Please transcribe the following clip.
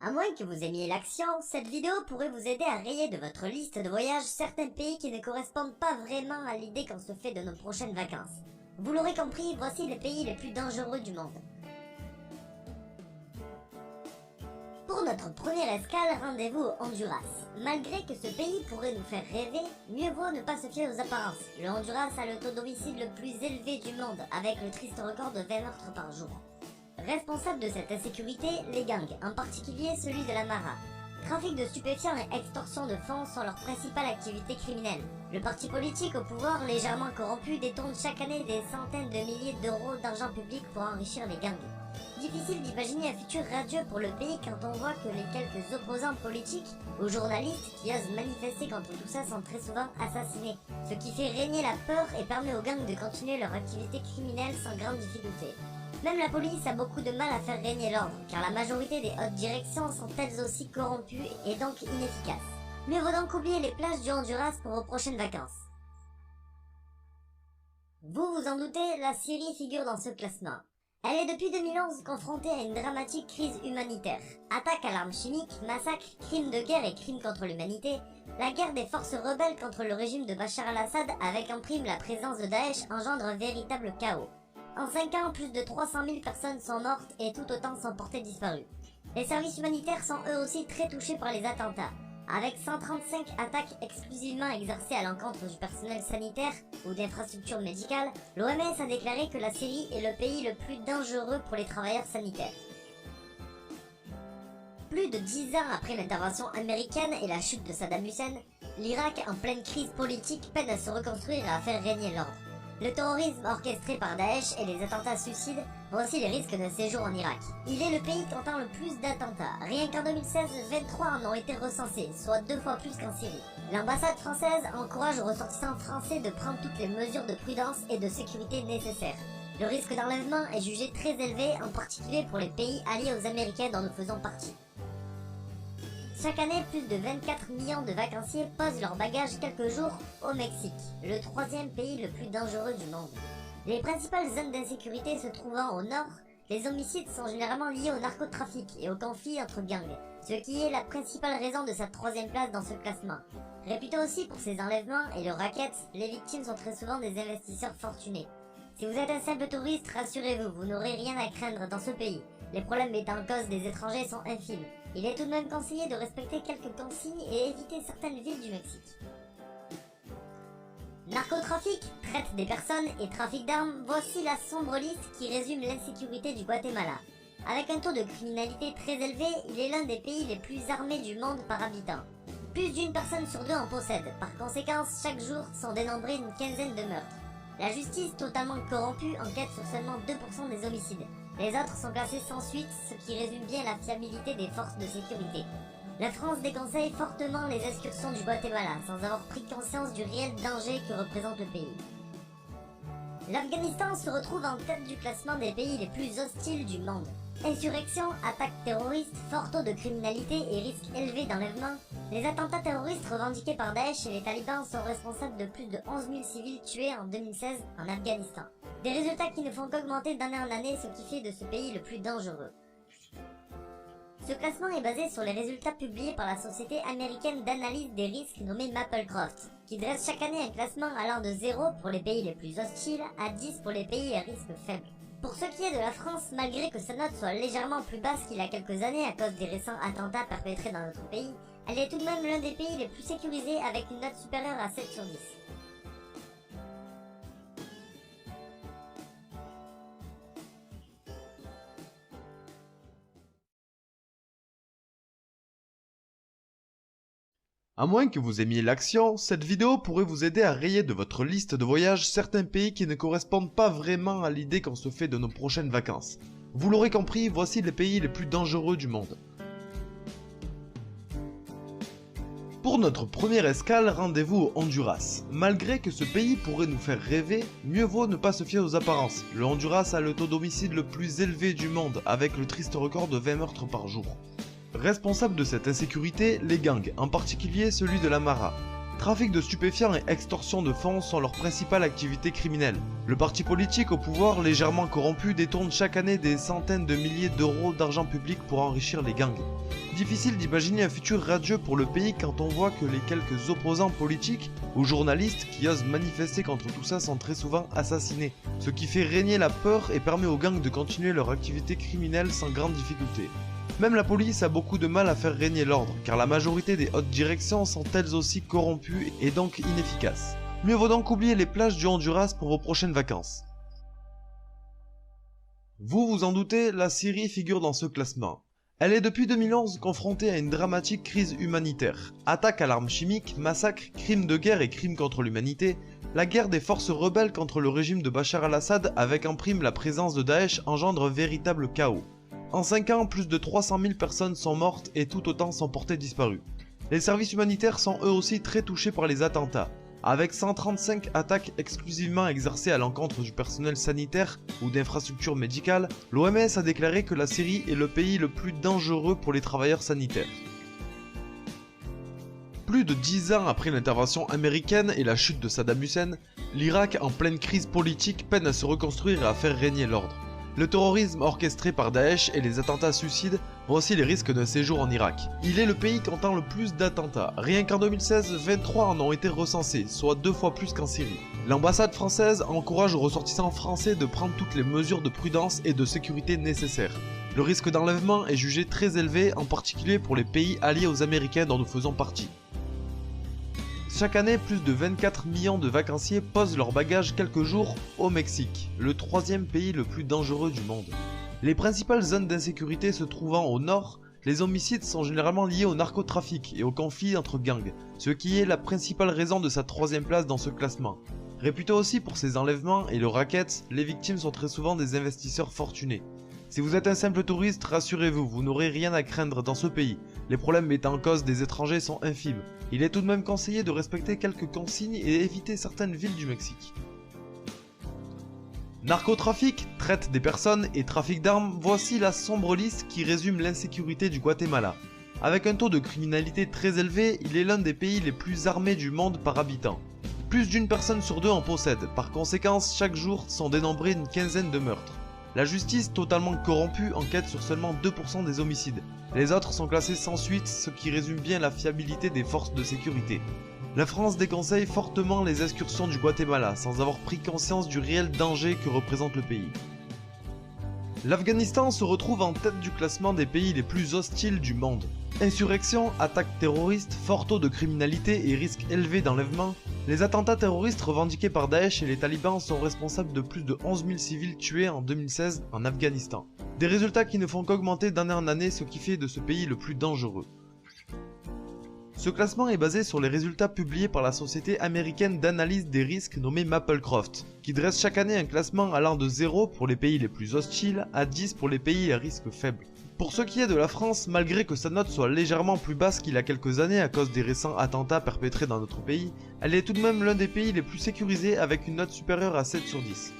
À moins que vous aimiez l'action, cette vidéo pourrait vous aider à rayer de votre liste de voyages certains pays qui ne correspondent pas vraiment à l'idée qu'on se fait de nos prochaines vacances. Vous l'aurez compris, voici les pays les plus dangereux du monde. Pour notre première escale, rendez-vous au Honduras. Malgré que ce pays pourrait nous faire rêver, mieux vaut ne pas se fier aux apparences. Le Honduras a le taux d'homicide le plus élevé du monde, avec le triste record de 20 meurtres par jour. Responsable de cette insécurité, les gangs, en particulier celui de la Mara. Trafic de stupéfiants et extorsion de fonds sont leurs principales activités criminelles. Le parti politique au pouvoir, légèrement corrompu, détourne chaque année des centaines de milliers d'euros d'argent public pour enrichir les gangs. Difficile d'imaginer un futur radieux pour le pays quand on voit que les quelques opposants politiques ou journalistes qui osent manifester contre tout ça sont très souvent assassinés, ce qui fait régner la peur et permet aux gangs de continuer leur activité criminelle sans grande difficulté. Même la police a beaucoup de mal à faire régner l'ordre, car la majorité des hautes directions sont elles aussi corrompues et donc inefficaces. Mieux vaut donc oublier les plages du Honduras pour vos prochaines vacances. Vous vous en doutez, la Syrie figure dans ce classement. Elle est depuis 2011 confrontée à une dramatique crise humanitaire. Attaques à l'arme chimique, massacres, crimes de guerre et crimes contre l'humanité, la guerre des forces rebelles contre le régime de Bachar al-Assad avec en prime la présence de Daesh engendre un véritable chaos. En 5 ans, plus de 300 000 personnes sont mortes et tout autant sont portées disparues. Les services humanitaires sont eux aussi très touchés par les attentats. Avec 135 attaques exclusivement exercées à l'encontre du personnel sanitaire ou d'infrastructures médicales, l'OMS a déclaré que la Syrie est le pays le plus dangereux pour les travailleurs sanitaires. Plus de 10 ans après l'intervention américaine et la chute de Saddam Hussein, l'Irak, en pleine crise politique, peine à se reconstruire et à faire régner l'ordre. Le terrorisme orchestré par Daesh et les attentats suicides vont aussi les risques de séjour en Irak. Il est le pays comptant le plus d'attentats. Rien qu'en 2016, 23 en ont été recensés, soit 2 fois plus qu'en Syrie. L'ambassade française encourage aux ressortissants français de prendre toutes les mesures de prudence et de sécurité nécessaires. Le risque d'enlèvement est jugé très élevé, en particulier pour les pays alliés aux Américains dont nous faisons partie. Chaque année, plus de 24 millions de vacanciers posent leurs bagages quelques jours au Mexique, le 3e pays le plus dangereux du monde. Les principales zones d'insécurité se trouvant au nord, les homicides sont généralement liés au narcotrafic et aux conflits entre gangs, ce qui est la principale raison de sa 3e place dans ce classement. Réputé aussi pour ses enlèvements et le racket, les victimes sont très souvent des investisseurs fortunés. Si vous êtes un simple touriste, rassurez-vous, vous n'aurez rien à craindre dans ce pays. Les problèmes mettant en cause des étrangers sont infimes. Il est tout de même conseillé de respecter quelques consignes et éviter certaines villes du Mexique. Narcotrafic, traite des personnes et trafic d'armes, voici la sombre liste qui résume l'insécurité du Guatemala. Avec un taux de criminalité très élevé, il est l'un des pays les plus armés du monde par habitant. Plus d'une personne sur 2 en possède, par conséquent, chaque jour sont dénombrés une quinzaine de meurtres. La justice, totalement corrompue, enquête sur seulement 2% des homicides. Les autres sont classés sans suite, ce qui résume bien la fiabilité des forces de sécurité. La France déconseille fortement les excursions du Guatemala, sans avoir pris conscience du réel danger que représente le pays. L'Afghanistan se retrouve en tête du classement des pays les plus hostiles du monde. Insurrection, attaques terroristes, fort taux de criminalité et risque élevé d'enlèvement, les attentats terroristes revendiqués par Daesh et les talibans sont responsables de plus de 11 000 civils tués en 2016 en Afghanistan. Des résultats qui ne font qu'augmenter d'année en année, ce qui fait de ce pays le plus dangereux. Ce classement est basé sur les résultats publiés par la société américaine d'analyse des risques nommée Maplecroft, qui dresse chaque année un classement allant de 0 pour les pays les plus hostiles à 10 pour les pays à risque faible. Pour ce qui est de la France, malgré que sa note soit légèrement plus basse qu'il y a quelques années à cause des récents attentats perpétrés dans notre pays, elle est tout de même l'un des pays les plus sécurisés avec une note supérieure à 7 sur 10. À moins que vous aimiez l'action, cette vidéo pourrait vous aider à rayer de votre liste de voyages certains pays qui ne correspondent pas vraiment à l'idée qu'on se fait de nos prochaines vacances. Vous l'aurez compris, voici les pays les plus dangereux du monde. Pour notre première escale, rendez-vous au Honduras. Malgré que ce pays pourrait nous faire rêver, mieux vaut ne pas se fier aux apparences. Le Honduras a le taux d'homicide le plus élevé du monde, avec le triste record de 20 meurtres par jour. Responsable de cette insécurité, les gangs, en particulier celui de la Mara. Trafic de stupéfiants et extorsion de fonds sont leurs principales activités criminelles. Le parti politique au pouvoir, légèrement corrompu, détourne chaque année des centaines de milliers d'euros d'argent public pour enrichir les gangs. Difficile d'imaginer un futur radieux pour le pays quand on voit que les quelques opposants politiques ou journalistes qui osent manifester contre tout ça sont très souvent assassinés, ce qui fait régner la peur et permet aux gangs de continuer leur activité criminelle sans grande difficulté. Même la police a beaucoup de mal à faire régner l'ordre, car la majorité des hautes directions sont elles aussi corrompues et donc inefficaces. Mieux vaut donc oublier les plages du Honduras pour vos prochaines vacances. Vous vous en doutez, la Syrie figure dans ce classement. Elle est depuis 2011 confrontée à une dramatique crise humanitaire. Attaques à l'arme chimique, massacres, crimes de guerre et crimes contre l'humanité, la guerre des forces rebelles contre le régime de Bachar al-Assad avec en prime la présence de Daesh engendre un véritable chaos. En 5 ans, plus de 300 000 personnes sont mortes et tout autant sont portées disparues. Les services humanitaires sont eux aussi très touchés par les attentats, avec 135 attaques exclusivement exercées à l'encontre du personnel sanitaire ou d'infrastructures médicales. L'OMS a déclaré que la Syrie est le pays le plus dangereux pour les travailleurs sanitaires. Plus de 10 ans après l'intervention américaine et la chute de Saddam Hussein, l'Irak en pleine crise politique peine à se reconstruire et à faire régner l'ordre. Le terrorisme orchestré par Daesh et les attentats suicides voient aussi les risques d'un séjour en Irak. Il est le pays comptant le plus d'attentats. Rien qu'en 2016, 23 en ont été recensés, soit 2 fois plus qu'en Syrie. L'ambassade française encourage aux ressortissants français de prendre toutes les mesures de prudence et de sécurité nécessaires. Le risque d'enlèvement est jugé très élevé, en particulier pour les pays alliés aux Américains dont nous faisons partie. Chaque année, plus de 24 millions de vacanciers posent leurs bagages quelques jours au Mexique, le 3e pays le plus dangereux du monde. Les principales zones d'insécurité se trouvant au nord, les homicides sont généralement liés au narcotrafic et aux conflits entre gangs, ce qui est la principale raison de sa 3e place dans ce classement. Réputé aussi pour ses enlèvements et le racket, les victimes sont très souvent des investisseurs fortunés. Si vous êtes un simple touriste, rassurez-vous, vous n'aurez rien à craindre dans ce pays. Les problèmes mettant en cause des étrangers sont infimes. Il est tout de même conseillé de respecter quelques consignes et éviter certaines villes du Mexique. Narcotrafic, traite des personnes et trafic d'armes, voici la sombre liste qui résume l'insécurité du Guatemala. Avec un taux de criminalité très élevé, il est l'un des pays les plus armés du monde par habitant. Plus d'une personne sur 2 en possède, par conséquent chaque jour sont dénombrés une quinzaine de meurtres. La justice, totalement corrompue, enquête sur seulement 2% des homicides. Les autres sont classés sans suite, ce qui résume bien la fiabilité des forces de sécurité. La France déconseille fortement les excursions du Guatemala, sans avoir pris conscience du réel danger que représente le pays. L'Afghanistan se retrouve en tête du classement des pays les plus hostiles du monde. Insurrection, attaques terroristes, fort taux de criminalité et risque élevé d'enlèvement, les attentats terroristes revendiqués par Daesh et les talibans sont responsables de plus de 11 000 civils tués en 2016 en Afghanistan. Des résultats qui ne font qu'augmenter d'année en année, ce qui fait de ce pays le plus dangereux. Ce classement est basé sur les résultats publiés par la société américaine d'analyse des risques nommée Maplecroft, qui dresse chaque année un classement allant de 0 pour les pays les plus hostiles à 10 pour les pays à risque faible. Pour ce qui est de la France, malgré que sa note soit légèrement plus basse qu'il y a quelques années à cause des récents attentats perpétrés dans notre pays, elle est tout de même l'un des pays les plus sécurisés avec une note supérieure à 7 sur 10.